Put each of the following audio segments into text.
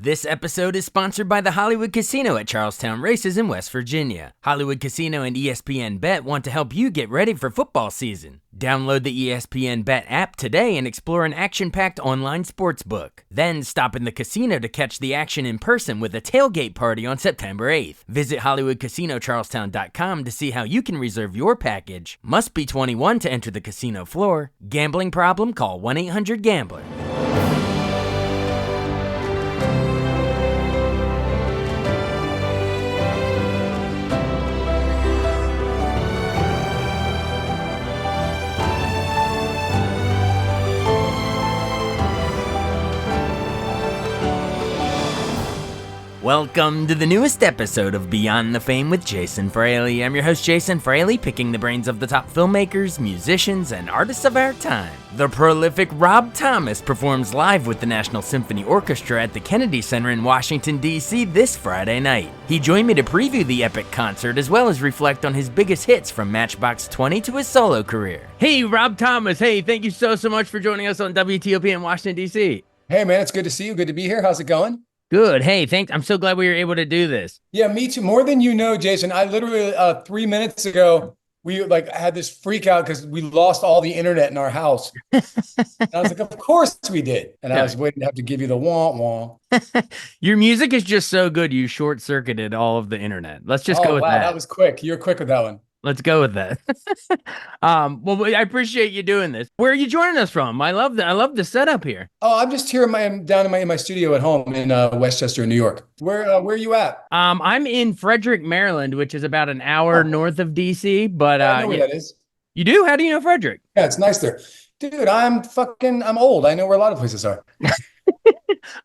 This episode is sponsored by the Hollywood Casino at Charlestown Races in West Virginia. Hollywood Casino and ESPN Bet want to help you get ready for football season. Download the ESPN Bet app today and explore an action-packed online sportsbook. Then stop in the casino to catch the action in person with a tailgate party on September 8th. Visit HollywoodCasinoCharlestown.com to see how you can reserve your package. Must be 21 to enter the casino floor. Gambling problem? Call 1-800-GAMBLER. Welcome to the newest episode of Beyond the Fame with Jason Fraley. I'm your host, Jason Fraley, picking the brains of the top filmmakers, musicians, and artists of our time. The prolific Rob Thomas performs live with the National Symphony Orchestra at the Kennedy Center in Washington, D.C. this Friday night. He joined me to preview the epic concert as well as reflect on his biggest hits from Matchbox 20 to his solo career. Hey, Rob Thomas. Hey, thank you so much for joining us on WTOP in Washington, D.C. Hey, man, it's good to see you. Good to be here. How's it going? Good. Hey, thanks. I'm so glad we were able to do this. Yeah, me too. More than you know, Jason. I literally 3 minutes ago, we had this freak out because we lost all the internet in our house. And I was like, of course we did. And I was waiting to have to give you the wah-wah. Your music is just so good, you short-circuited all of the internet. Let's just go with that. That was quick. You're quick with that one. Let's go with that. Well, I appreciate you doing this. Where are you joining us from? I love the setup here. Oh, I'm just here down in my studio at home in Westchester, New York. Where are you at? I'm in Frederick, Maryland, which is about an hour north of DC. But I know where that is. You do? How do you know Frederick? Yeah, it's nice there. Dude, I'm old. I know where a lot of places are.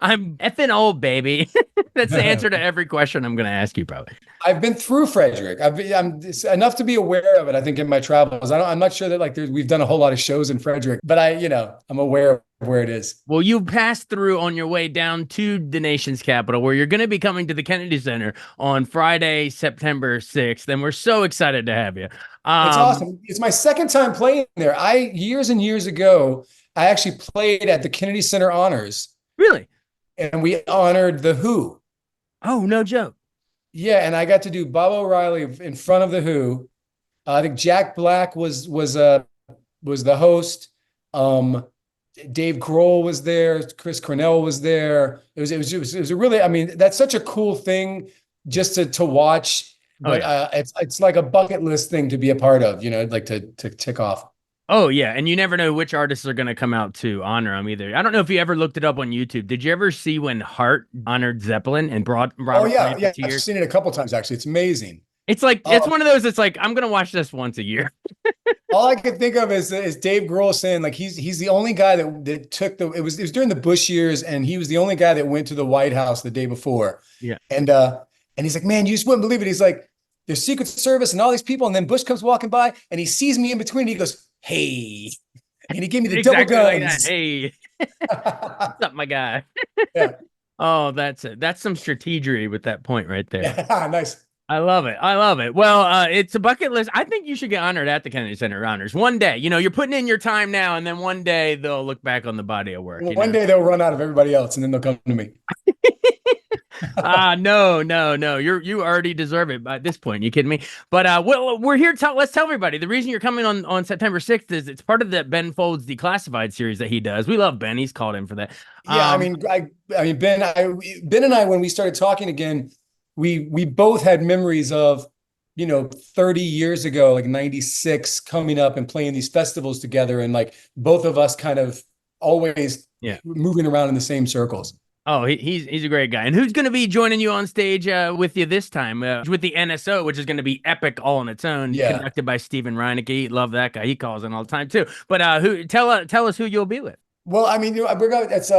I'm effing old, baby. That's the answer to every question I'm going to ask you, probably. I've been through Frederick. I'm enough to be aware of it. I think in my travels, I'm not sure that we've done a whole lot of shows in Frederick, but I'm aware of where it is. Well, you passed through on your way down to the nation's capital, where you're going to be coming to the Kennedy Center on Friday, September 6th, and we're so excited to have you. It's awesome. It's my second time playing there. Years and years ago, I actually played at the Kennedy Center Honors. Really? And we honored The Who. Oh, no joke. Yeah, and I got to do Bob O'Reilly in front of The Who. I think Jack Black was the host. Dave Grohl was there. Chris Cornell was there. It was a really, that's such a cool thing just to watch. But it's like a bucket list thing to be a part of, like to tick off. Oh, yeah. And you never know which artists are going to come out to honor them either. I don't know if you ever looked it up on YouTube. Did you ever see when Heart honored Zeppelin and brought Robert Plant yeah. to tears? I've seen it a couple times, actually. It's amazing. It's like, it's one of those, it's like, I'm going to watch this once a year. All I could think of is Dave Grohl saying, like, he's the only guy that took it was during the Bush years, and he was the only guy that went to the White House the day before. Yeah. And he's like, man, you just wouldn't believe it. He's like, there's Secret Service and all these people, and then Bush comes walking by, and he sees me in between, and he goes, hey, and he gave me the double guns. Like hey, what's up, my guy? Yeah. Oh, that's it. That's some strategery with that point right there. Yeah, nice. I love it. Well, it's a bucket list. I think you should get honored at the Kennedy Center Honors one day. You're putting in your time now, and then one day they'll look back on the body of work. Well, one day they'll run out of everybody else, and then they'll come to me. No. You already deserve it by this point. You kidding me? But we're here. Let's tell everybody the reason you're coming on September 6th is it's part of that Ben Folds Declassified series that he does. We love Ben. He's called in for that. Yeah, Ben and I, when we started talking again, we both had memories of 30 years ago, like 96, coming up and playing these festivals together, and like both of us kind of always moving around in the same circles. Oh, he's a great guy. And who's going to be joining you on stage with you this time? With the NSO, which is going to be epic all on its own, conducted by Stephen Reinecke. Love that guy. He calls in all the time too. But tell us who you'll be with. Well, we're going. It's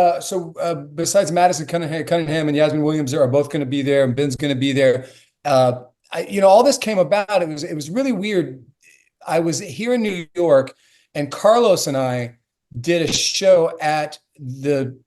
besides Madison Cunningham and Yasmin Williams are both going to be there, and Ben's going to be there. All this came about. It was really weird. I was here in New York, and Carlos and I did a show at the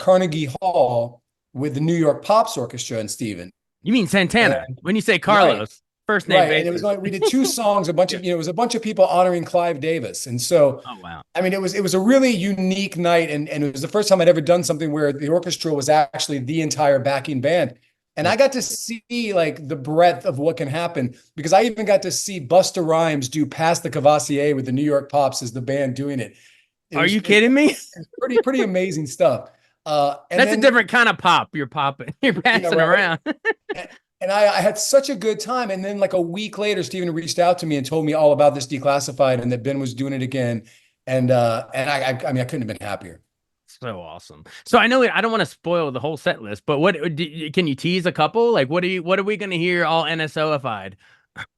Carnegie Hall with the New York Pops Orchestra and Steven. You mean Santana? When you say Carlos. First name Right. And it basis. was like we did two songs, a bunch of, it was a bunch of people honoring Clive Davis. And so, Oh, wow. I mean, it was a really unique night. And it was the first time I'd ever done something where the orchestra was actually the entire backing band. And Yeah. I got to see like the breadth of what can happen because I even got to see Busta Rhymes do Pass the Cavassier with the New York Pops as the band doing it. Are you kidding me? It's pretty amazing stuff. And That's a then, different kind of pop you're popping. You're passing right. around. And I had such a good time. And then like a week later, Steven reached out to me and told me all about this Declassified and that Ben was doing it again. And I mean, I couldn't have been happier. So awesome. So I know I don't want to spoil the whole set list, but can you tease a couple? Like what are we going to hear all NSOified?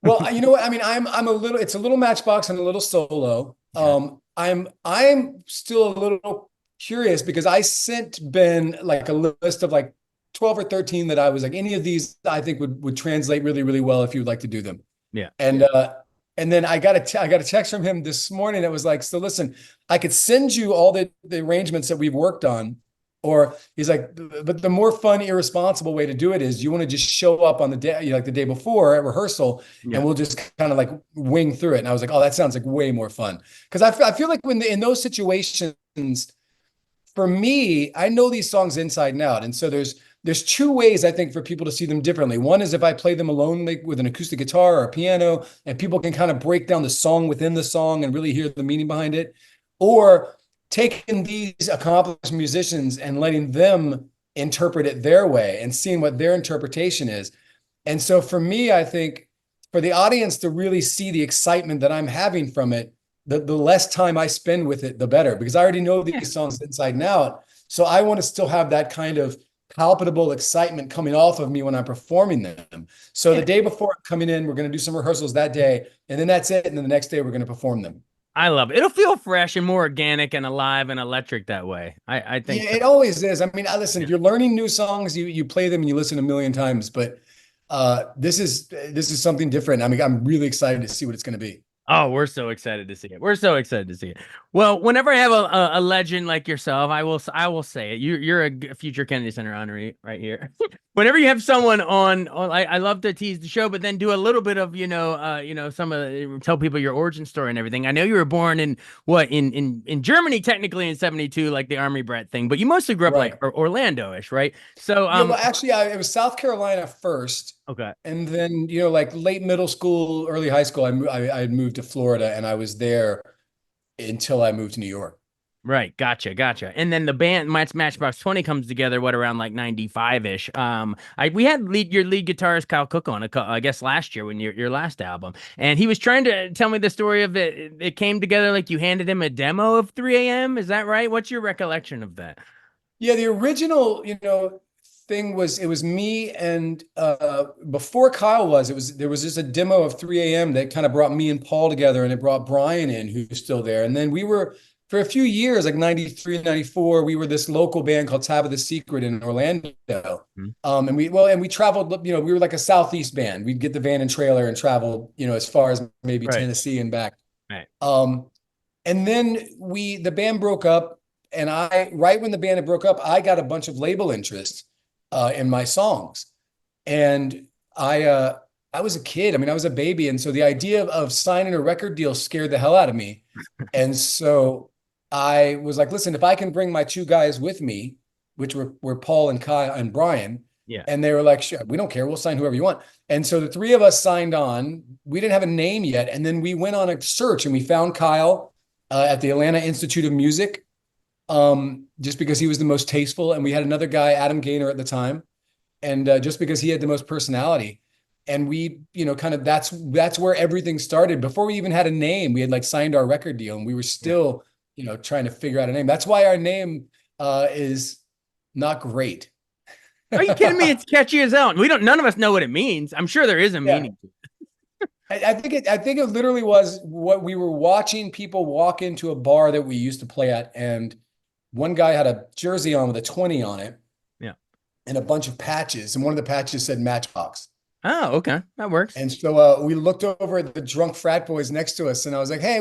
Well, you know what? I mean, it's a little Matchbox and a little solo. Okay. I'm still a little curious because I sent Ben like a list of like 12 or 13 that I was like, any of these I think would translate really, really well if you would like to do them. Yeah. And then I got a text from him this morning that was like, so listen, I could send you all the arrangements that we've worked on. Or he's like, but the more fun, irresponsible way to do it is you want to just show up on the day, like the day before at rehearsal, and we'll just kind of like wing through it. And I was like, oh, that sounds like way more fun. Because I feel like in those situations, for me, I know these songs inside and out. And so there's two ways I think for people to see them differently. One is if I play them alone, like with an acoustic guitar or a piano, and people can kind of break down the song within the song and really hear the meaning behind it. Or taking these accomplished musicians and letting them interpret it their way and seeing what their interpretation is. And so for me, I think for the audience to really see the excitement that I'm having from it, the less time I spend with it, the better, because I already know these songs inside and out. So I want to still have that kind of palpable excitement coming off of me when I'm performing them. So the day before I'm coming in, we're going to do some rehearsals that day, and then that's it. And then the next day we're going to perform them. I love it. It'll feel fresh and more organic and alive and electric that way. I think it always is. I mean, listen, if you're learning new songs, you play them and you listen a million times, but this is something different. I mean, I'm really excited to see what it's going to be. Oh, we're so excited to see it. We're so excited to see it. Well, whenever I have a legend like yourself, I will say it. You're a future Kennedy Center honoree right here. Whenever you have someone on, I love to tease the show, but then do a little bit of some of tell people your origin story and everything. I know you were born in Germany technically in '72, like the Army brat thing, but you mostly grew up like Orlando-ish, right? So yeah, well, actually, it was South Carolina first. Okay. And then, like late middle school, early high school, I had moved to Florida and I was there until I moved to New York. Right. Gotcha. And then the band Matchbox 20 comes together, around like 95-ish. We had your lead guitarist Kyle Cook on, I guess last year when your last album. And he was trying to tell me the story of it came together like you handed him a demo of 3 a.m. Is that right? What's your recollection of that? Yeah, the original, thing was it was me and before Kyle there was just a demo of 3 a.m. that kind of brought me and Paul together, and it brought Brian in, who's still there. And then we were for a few years, like 93, 94, we were this local band called Tabitha Secret in Orlando. And we traveled, we were like a Southeast band. We'd get the van and trailer and travel, as far as maybe Tennessee and back. Right. And then the band broke up, and right when the band had broke up, I got a bunch of label interest in my songs. And I was a kid. I mean, I was a baby. And so the idea of signing a record deal scared the hell out of me. And so I was like, listen, if I can bring my two guys with me, which were Paul and Kyle and Brian, and they were like, sure, we don't care. We'll sign whoever you want. And so the three of us signed on. We didn't have a name yet. And then we went on a search and we found Kyle at the Atlanta Institute of Music. Just because he was the most tasteful, and we had another guy, Adam Gaynor, at the time, and just because he had the most personality, and we, kind of that's where everything started. Before we even had a name, we had like signed our record deal, and we were still, trying to figure out a name. That's why our name is not great. Are you kidding me? It's catchy as hell. None of us know what it means. I'm sure there is a meaning to it. I think it literally was what we were watching people walk into a bar that we used to play at, and one guy had a jersey on with a 20 on it. Yeah. And a bunch of patches. And one of the patches said Matchbox. Oh, okay. That works. And so we looked over at the drunk frat boys next to us, and I was like, hey,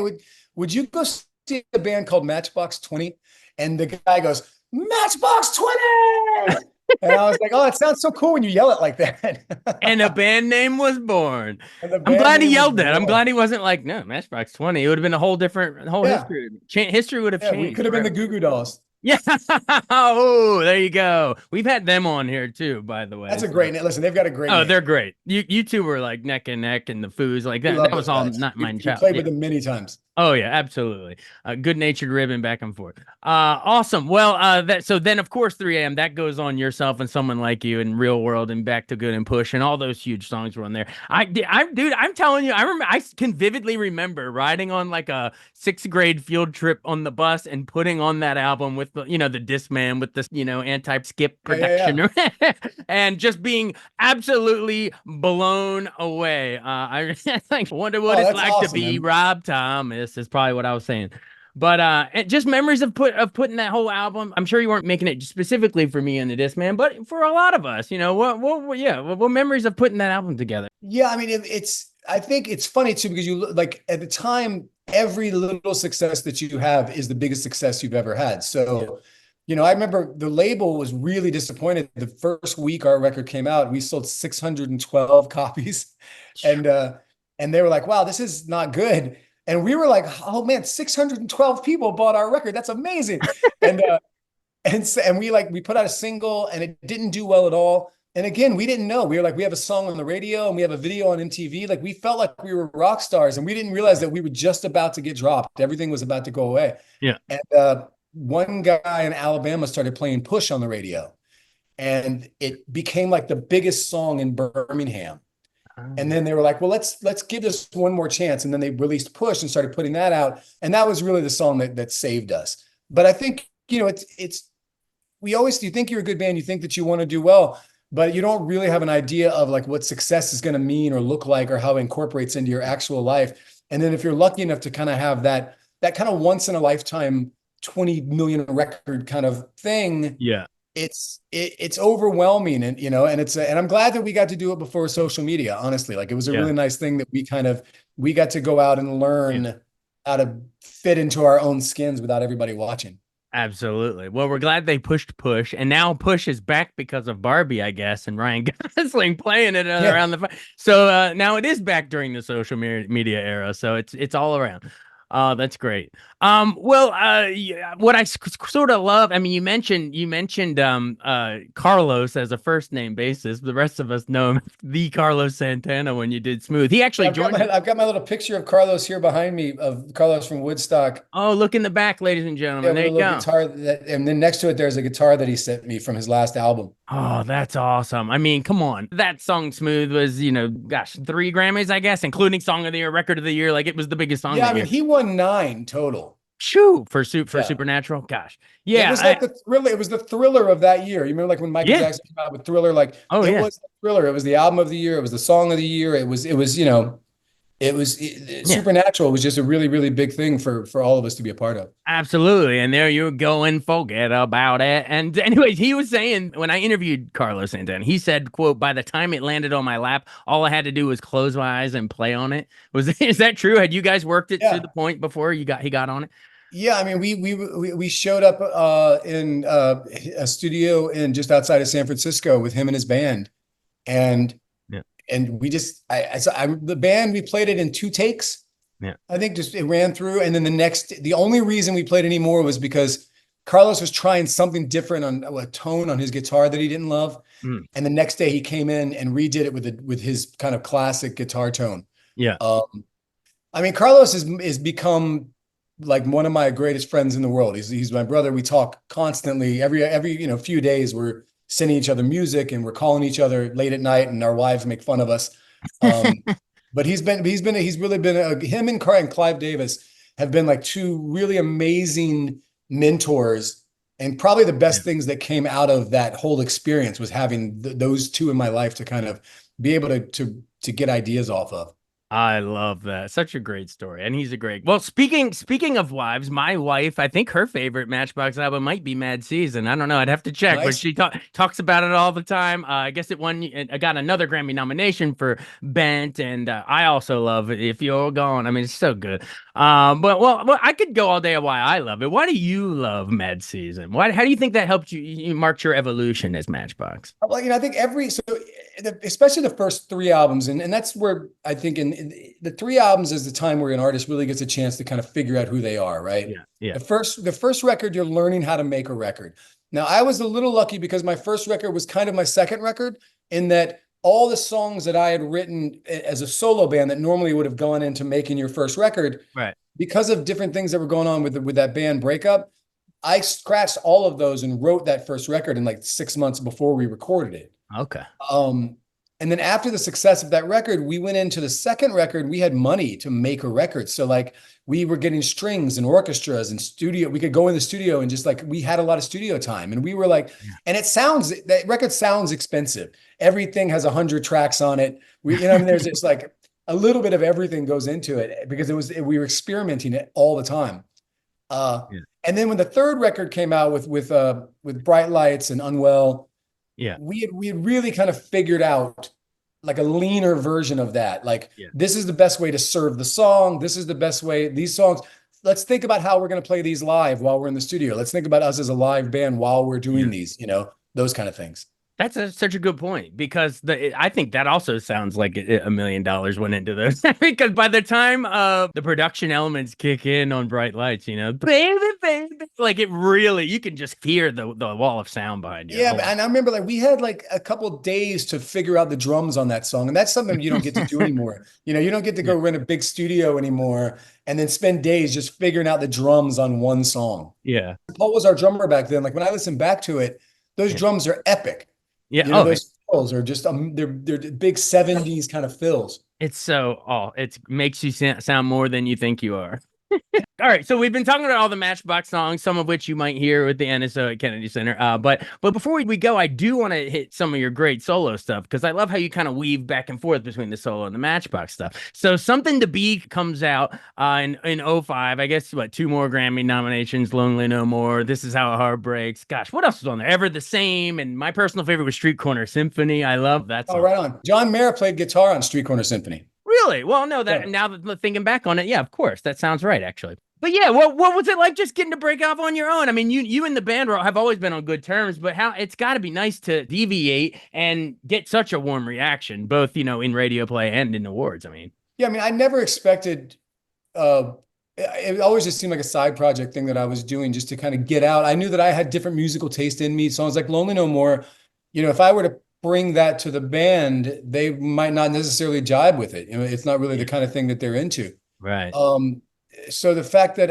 would you go see a band called Matchbox 20? And the guy goes, Matchbox 20! And I was like, oh, it sounds so cool when you yell it like that. And a band name was born. And the I'm band glad he name was yelled that. I'm born. glad he wasn't like, no, Matchbox 20. It would have been a whole different, whole Yeah. history. History would have Yeah. We changed could have been the forever. Goo Goo Dolls. Yeah. Oh, there you go. We've had them on here too, by the way. That's a So. great name. Listen, they've got a great Oh, name. they're great. You two were like neck and neck, and the Foos like We that. love That those was all guys. not mine We child. played Yeah. with them many times. Oh yeah, absolutely. Good natured ribbon back and forth. Awesome. Well, that so then of course 3 a.m. that goes on yourself and someone like you and Real World and Back to Good and Push and all those huge songs were on there. Dude, I'm telling you, I remember I can vividly remember riding on like a sixth grade field trip on the bus and putting on that album with the the Discman with the anti-skip Yeah, yeah, yeah. production and just being absolutely blown away. I like wonder what Oh, it's that's like to awesome, be man. Rob Thomas is probably what I was saying. But just memories of putting that whole album. I'm sure you weren't making it specifically for me and the Disc Man, but for a lot of us, what memories of putting that album together? Yeah, I mean, I think it's funny too because you like at the time, every little success that you have is the biggest success you've ever had. Yeah. So, I remember the label was really disappointed. The first week our record came out, we sold 612 copies, and they were like, "Wow, this is not good." And we were like, "Oh man, 612 people bought our record. That's amazing." And we put out a single and it didn't do well at all. And again, we didn't know. We were like, we have a song on the radio and we have a video on MTV. Like we felt like we were rock stars and we didn't realize that we were just about to get dropped. Everything was about to go away. Yeah. And one guy in Alabama started playing Push on the radio and it became like the biggest song in Birmingham. And then they were like, well, let's give this one more chance. And then they released Push and started putting that out. And that was really the song that saved us. But I think, you think you're a good band, you think that you want to do well, but you don't really have an idea of like what success is going to mean or look like or how it incorporates into your actual life. And then if you're lucky enough to kind of have that kind of once in a lifetime 20 million record kind of thing, Yeah. it's overwhelming. And and I'm glad that we got to do it before social media, honestly. Like it was a Yeah. really nice thing that we got to go out and learn how to fit into our own skins without everybody watching. Absolutely. Well, we're glad they pushed Push, and now Push is back because of Barbie, I guess, and Ryan Gosling playing it around the. So now it is back during the social media era. So it's all around. That's great. Well, what I sort of love, I mean, you mentioned Carlos as a first name basis. The rest of us know him as the Carlos Santana when you did Smooth. He actually joined. I've got my little picture of Carlos here behind me of Carlos from Woodstock. Oh, look in the back, ladies and gentlemen. Yeah, There with a you little go. guitar and then next to it, there's a guitar that he sent me from his last album. Oh, that's awesome. I mean, come on. That song Smooth was, 3 Grammys, I guess, including Song of the Year, Record of the Year. Like it was the biggest song. Yeah, that I mean, year. he won 9 total. Shoo, for Supernatural. Gosh. Yeah. It was like the Thriller. It was the Thriller of that year. You remember like when Michael Jackson came out with Thriller, like Oh, it yeah. was the Thriller. It was the album of the year. It was the song of the year. Supernatural was just a really, really big thing for all of us to be a part of. Absolutely. And there you go and forget about it. And anyways, he was saying when I interviewed Carlos Santana, he said, quote, by the time it landed on my lap, all I had to do was close my eyes and play on it. Is that true? Had you guys worked it to the point before he got on it? Yeah, I mean, we showed up in a studio in just outside of San Francisco with him and his band, and we just the band we played it in 2 takes. Yeah, I think just it ran through, and then the only reason we played anymore was because Carlos was trying something different on a tone on his guitar that he didn't love, and the next day he came in and redid it with his kind of classic guitar tone. Yeah, I mean, Carlos is become like one of my greatest friends in the world. He's my brother. We talk constantly. Every few days we're sending each other music and we're calling each other late at night, and our wives make fun of us. But he's really been him and Clive Davis have been like 2 really amazing mentors, and probably the best things that came out of that whole experience was having those 2 in my life to kind of be able to get ideas off of. I love that. Such a great story. And he's a great. Well, speaking of wives, my wife, I think her favorite Matchbox album might be Mad Season. I don't know. I'd have to check, but Nice. she talks about it all the time. I guess it won. I got another Grammy nomination for Bent, and I also love it. If You're Gone, I mean, it's so good. But well, I could go all day on why I love it. Why do you love Mad Season? Why? How do you think that helped you marked your evolution as Matchbox? Well, I think especially the first three albums, and that's where I think in the three albums is the time where an artist really gets a chance to kind of figure out who they are, right? Yeah, yeah, The first record, you're learning how to make a record. Now, I was a little lucky because my first record was kind of my second record in that all the songs that I had written as a solo band that normally would have gone into making your first record, right. because of different things that were going on with that band breakup, I scratched all of those and wrote that first record in like 6 months before we recorded it. Okay. Um, and then after the success of that record, we went into the second record. We had money to make a record. So like we were getting strings and orchestras and studio. We could go in the studio and just like, we had a lot of studio time and we were like, Yeah. and that record sounds expensive. Everything has 100 tracks on it. I mean, there's just like a little bit of everything goes into it because we were experimenting it all the time. Yeah. And then when the third record came out with Bright Lights and Unwell, Yeah. we had really kind of figured out like a leaner version of that. Like, Yeah. this is the best way to serve the song. This is the best way. These songs, let's think about how we're going to play these live while we're in the studio. Let's think about us as a live band while we're doing Yeah. these, those kind of things. That's such a good point because I think that also sounds like $1 million went into this because by the time the production elements kick in on Bright Lights, baby, baby, like it really, you can just hear the wall of sound behind you. Yeah, and I remember like we had like a couple days to figure out the drums on that song, and that's something you don't get to do anymore. You don't get to go rent a big studio anymore and then spend days just figuring out the drums on one song. Yeah. Paul was our drummer back then. Like when I listen back to it, those Yeah. drums are epic. Yeah. Those fills are just they're big 70s kind of fills. It makes you sound more than you think you are. All right, so we've been talking about all the Matchbox songs, some of which you might hear with the NSO at Kennedy Center. But before we go, I do want to hit some of your great solo stuff because I love how you kind of weave back and forth between the solo and the Matchbox stuff. So Something to Be comes out in '05. I guess two more Grammy nominations, Lonely No More, This Is How a Heart Breaks. Gosh, what else was on there? Ever the Same, and my personal favorite was Street Corner Symphony. I love that song. Oh, right on. John Mayer played guitar on Street Corner Symphony. Really? Well, no, now that thinking back on it, yeah, of course, that sounds right, actually. But yeah, what was it like just getting to break off on your own? I mean, you and the band have always been on good terms, but it's got to be nice to deviate and get such a warm reaction, both in radio play and in awards. I mean, yeah, I mean, I never expected. It always just seemed like a side project thing that I was doing just to kind of get out. I knew that I had different musical taste in me. Songs like Lonely No More, if I were to bring that to the band, they might not necessarily jibe with it. It's not really the kind of thing that they're into. right. So the fact that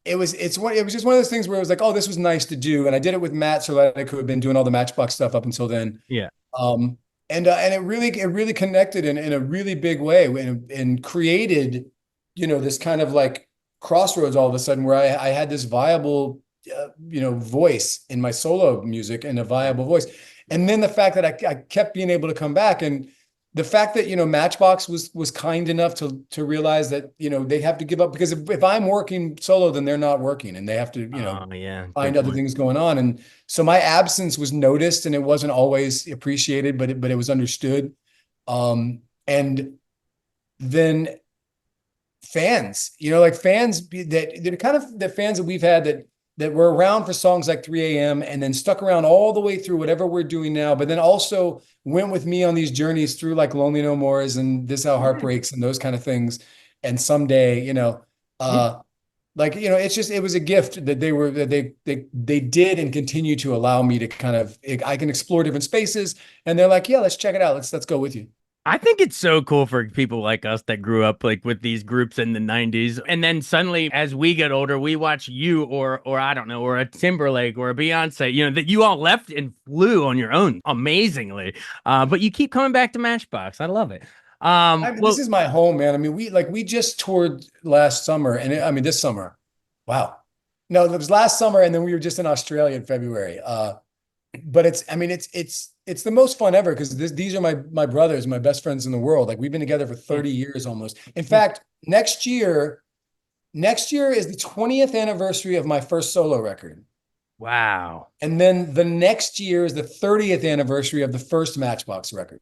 it was just one of those things where it was like, oh, this was nice to do. And I did it with Matt Serletic, who had been doing all the Matchbox stuff up until then. Yeah. And it really connected in a really big way and created, this kind of like crossroads all of a sudden where I had this viable, voice in my solo music and a viable voice. And then the fact that I kept being able to come back, and the fact that, Matchbox was kind enough to realize that, they have to give up because if I'm working solo, then they're not working and they have to, find other things going on. And so my absence was noticed and it wasn't always appreciated, but it was understood. And then fans, fans they're kind of the fans that we've had that were around for songs like 3 a.m. and then stuck around all the way through whatever we're doing now, but then also went with me on these journeys through like Lonely No Mores and This How Heart Breaks and those kind of things. And someday, it was a gift that they did and continue to allow me to I can explore different spaces. And they're like, yeah, let's check it out. Let's go with you. I think it's so cool for people like us that grew up like with these groups in the 90s. And then suddenly as we get older, we watch you or I don't know, or a Timberlake or a Beyonce, that you all left and flew on your own amazingly. But you keep coming back to Matchbox. I love it. This is my home, man. I mean, we just toured last summer and this summer. Wow. No, it was last summer. And then we were just in Australia in February. But it's it's the most fun ever because these are my brothers, my best friends in the world. Like we've been together for 30 years almost. In fact, next year is the 20th anniversary of my first solo record. Wow. And then the next year is the 30th anniversary of the first Matchbox record.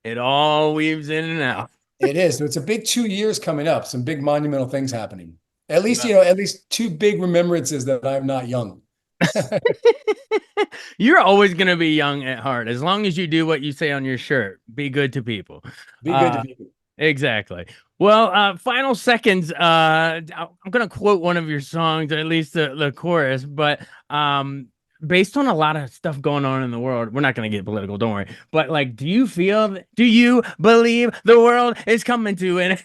It all weaves in and out. It is. So it's a big 2 years coming up. Some big monumental things happening. At least, at least two big remembrances that I'm not young. You're always going to be young at heart. As long as you do what you say on your shirt, be good to people. Be good to people. Exactly. Well, final seconds. I'm going to quote one of your songs, or at least the chorus, but based on a lot of stuff going on in the world, we're not going to get political, don't worry. But like, do you believe the world is coming to an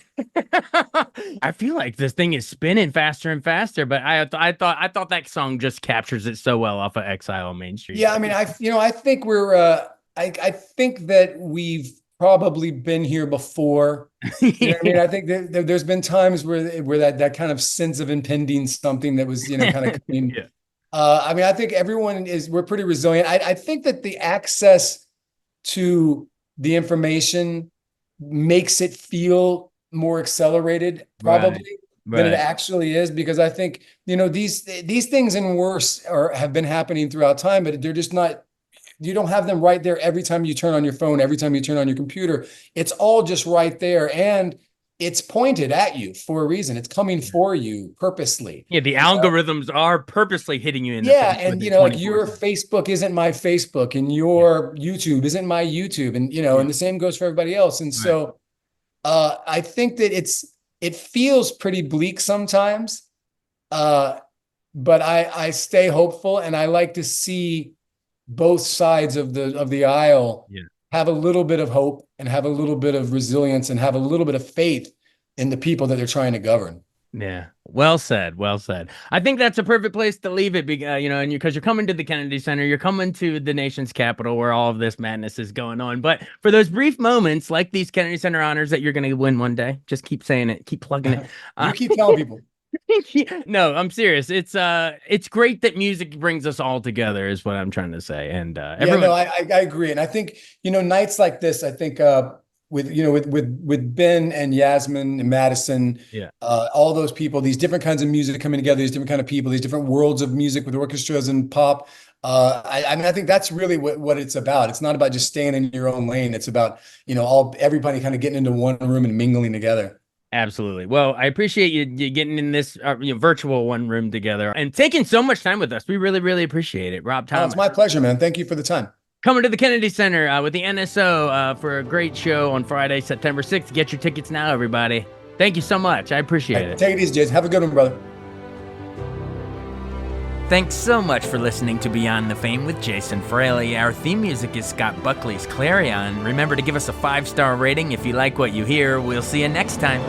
I feel like this thing is spinning faster and faster, but I thought that song just captures it so well off of Exile on Main Street. Yeah, I mean, I think I think that we've probably been here before. You know what I mean? I think that there's been times where that kind of sense of impending something that was, kind of coming. Yeah. I mean, I think we're pretty resilient. I think that the access to the information makes it feel more accelerated probably than it actually is, because I think, these things and worse have been happening throughout time, but they're just not, you don't have them right there every time you turn on your phone, every time you turn on your computer. It's all just right there. And it's pointed at you for a reason. It's coming for you purposely. Yeah, the algorithms are purposely hitting you in the face. And like your Facebook isn't my Facebook, and your YouTube isn't my YouTube, and and the same goes for everybody else. And so I think that it feels pretty bleak sometimes, but I stay hopeful, and I like to see both sides of the aisle have a little bit of hope and have a little bit of resilience and have a little bit of faith in the people that they're trying to govern. Yeah. Well said. Well said. I think that's a perfect place to leave it, and because you're coming to the Kennedy Center, you're coming to the nation's capital where all of this madness is going on. But for those brief moments, like these Kennedy Center honors that you're going to win one day, just keep saying it, keep plugging it. You keep telling people. No, I'm serious. It's great that music brings us all together, is what I'm trying to say. And everyone... I agree. And I think, nights like this, I think with Ben and Yasmin and Madison, all those people, these different kinds of music coming together, these different kind of people, these different worlds of music with orchestras and pop. I mean, I think that's really what it's about. It's not about just staying in your own lane. It's about, everybody kind of getting into one room and mingling together. Absolutely. Well, I appreciate you getting in this virtual one room together and taking so much time with us. We really, really appreciate it. Rob Thomas. It's my pleasure, man. Thank you for the time. Coming to the Kennedy Center with the NSO for a great show on Friday, September 6th. Get your tickets now, everybody. Thank you so much. I appreciate it. Take it easy, Jason. Have a good one, brother. Thanks so much for listening to Beyond the Fame with Jason Fraley. Our theme music is Scott Buckley's Clarion. Remember to give us a 5-star rating if you like what you hear. We'll see you next time.